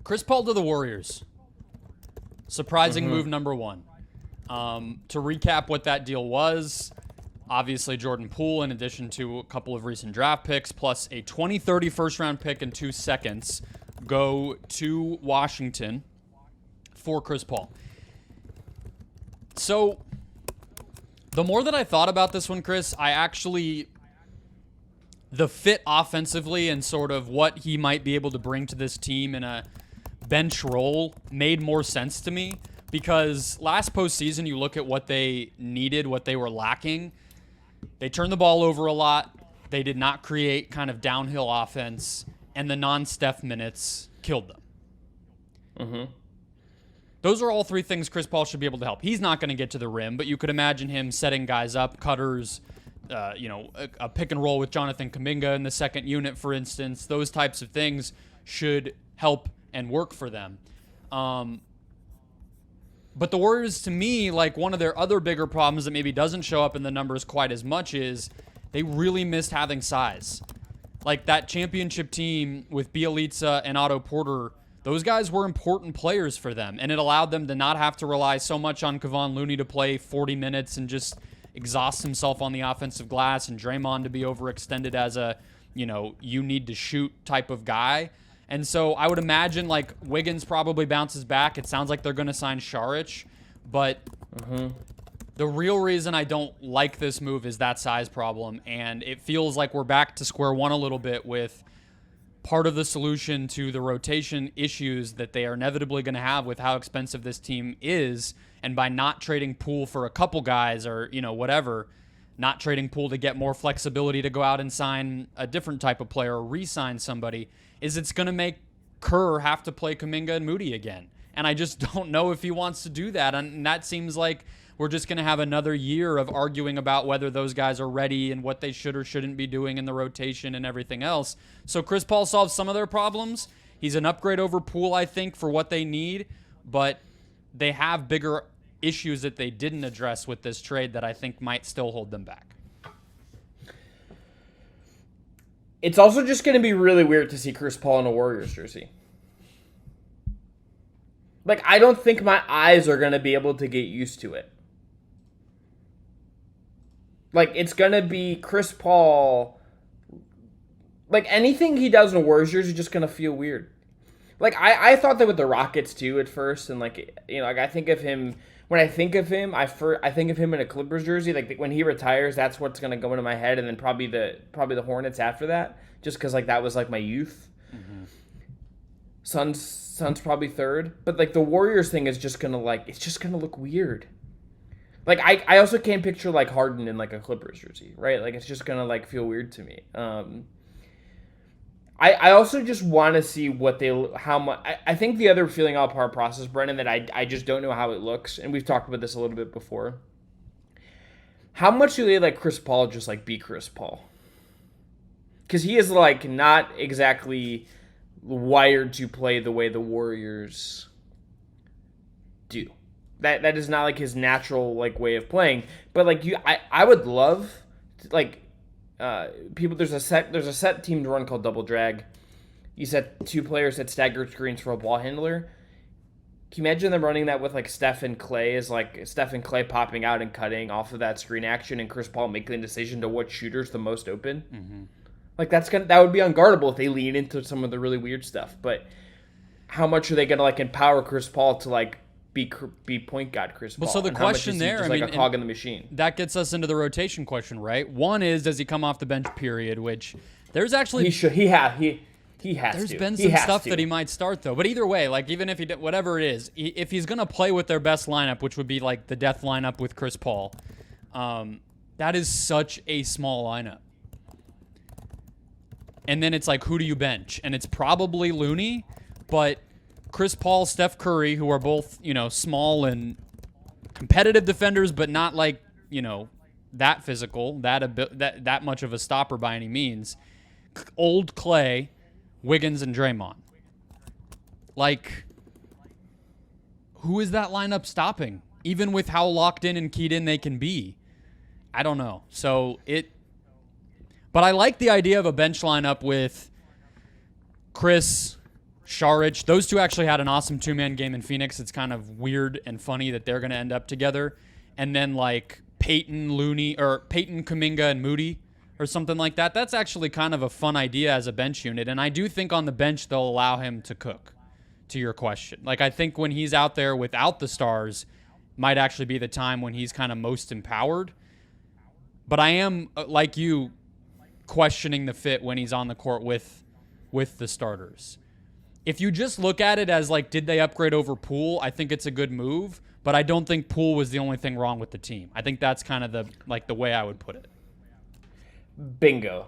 Chris Paul to the Warriors. Surprising move number one. To recap what that deal was, obviously Jordan Poole, in addition to a couple of recent draft picks, plus a 2030 first-round pick and 2 seconds, go to Washington for Chris Paul. So, the more that I thought about this one, Chris, the fit offensively and sort of what he might be able to bring to this team in a bench role made more sense to me, because last postseason, you look at what they needed, what they were lacking. They turned the ball over a lot. They did not create kind of downhill offense, and the non-Steph minutes killed them. Those are all three things Chris Paul should be able to help. He's not going to get to the rim, but you could imagine him setting guys up, cutters, a pick and roll with Jonathan Kuminga in the second unit, for instance. Those types of things should help and work for them. But the Warriors, to me, like one of their other bigger problems that maybe doesn't show up in the numbers quite as much is they really missed having size. Like that championship team with Bjelica and Otto Porter, those guys were important players for them, and it allowed them to not have to rely so much on Kevon Looney to play 40 minutes and just exhaust himself on the offensive glass, and Draymond to be overextended as a, you need to shoot type of guy. And so I would imagine like Wiggins probably bounces back. It sounds like they're going to sign Šarić, but the real reason I don't like this move is that size problem, and it feels like we're back to square one a little bit with part of the solution to the rotation issues that they are inevitably going to have with how expensive this team is, and by not trading Poole for a couple guys or, whatever, not trading Poole to get more flexibility to go out and sign a different type of player or re-sign somebody, is it's going to make Kerr have to play Kuminga and Moody again. And I just don't know if he wants to do that. And that seems like we're just going to have another year of arguing about whether those guys are ready and what they should or shouldn't be doing in the rotation and everything else. So Chris Paul solves some of their problems. He's an upgrade over Poole, I think, for what they need. But they have bigger issues that they didn't address with this trade that I think might still hold them back. It's also just going to be really weird to see Chris Paul in a Warriors jersey. Like, I don't think my eyes are going to be able to get used to it. Like, it's going to be Chris Paul. Like, anything he does in a Warriors jersey is just going to feel weird. Like, I thought that with the Rockets, too, at first. And, like, I think of him. When I think of him, I think of him in a Clippers jersey. Like when he retires, that's what's gonna go into my head, and then probably the Hornets after that, just because like that was like my youth. Suns probably third, but like the Warriors thing is just gonna it's just gonna look weird. Like I also can't picture like Harden in like a Clippers jersey, right? Like it's just gonna like feel weird to me. I also just want to see how much. I think the other feeling out part process, Brendan, that I just don't know how it looks, and we've talked about this a little bit before. How much do they let Chris Paul just like be Chris Paul? Because he is like not exactly wired to play the way the Warriors do. That is not like his natural like way of playing. But like I would love like. People, there's a set team run called double drag. You set two players at staggered screens for a ball handler. Can you imagine them running that with like Steph and Clay popping out and cutting off of that screen action, and Chris Paul making the decision to what shooter's the most open? Like that would be unguardable if they lean into some of the really weird stuff. But how much are they gonna like empower Chris Paul to like be point guard Chris Paul? Well, so the question there, just like a cog in the machine. That gets us into the rotation question, right? One is, does he come off the bench? Period. Which there's actually he has. There's been some stuff that he might start though. But either way, like even if he did, whatever it is, if he's gonna play with their best lineup, which would be like the death lineup with Chris Paul, that is such a small lineup. And then it's like, who do you bench? And it's probably Looney, but Chris Paul, Steph Curry, who are both, small and competitive defenders, but not like, that physical, that much of a stopper by any means. Old Clay, Wiggins, and Draymond. Like, who is that lineup stopping? Even with how locked in and keyed in they can be. I don't know. But I like the idea of a bench lineup with Chris, Šarić. Those two actually had an awesome two-man game in Phoenix. It's kind of weird and funny that they're going to end up together. And then like Peyton, Kuminga, and Moody or something like that. That's actually kind of a fun idea as a bench unit. And I do think on the bench they'll allow him to cook, to your question. Like I think when he's out there without the stars might actually be the time when he's kind of most empowered. But I am, like you, questioning the fit when he's on the court with the starters. If you just look at it as like, did they upgrade over Poole? I think it's a good move, but I don't think Poole was the only thing wrong with the team. I think that's kind of the way I would put it. Bingo.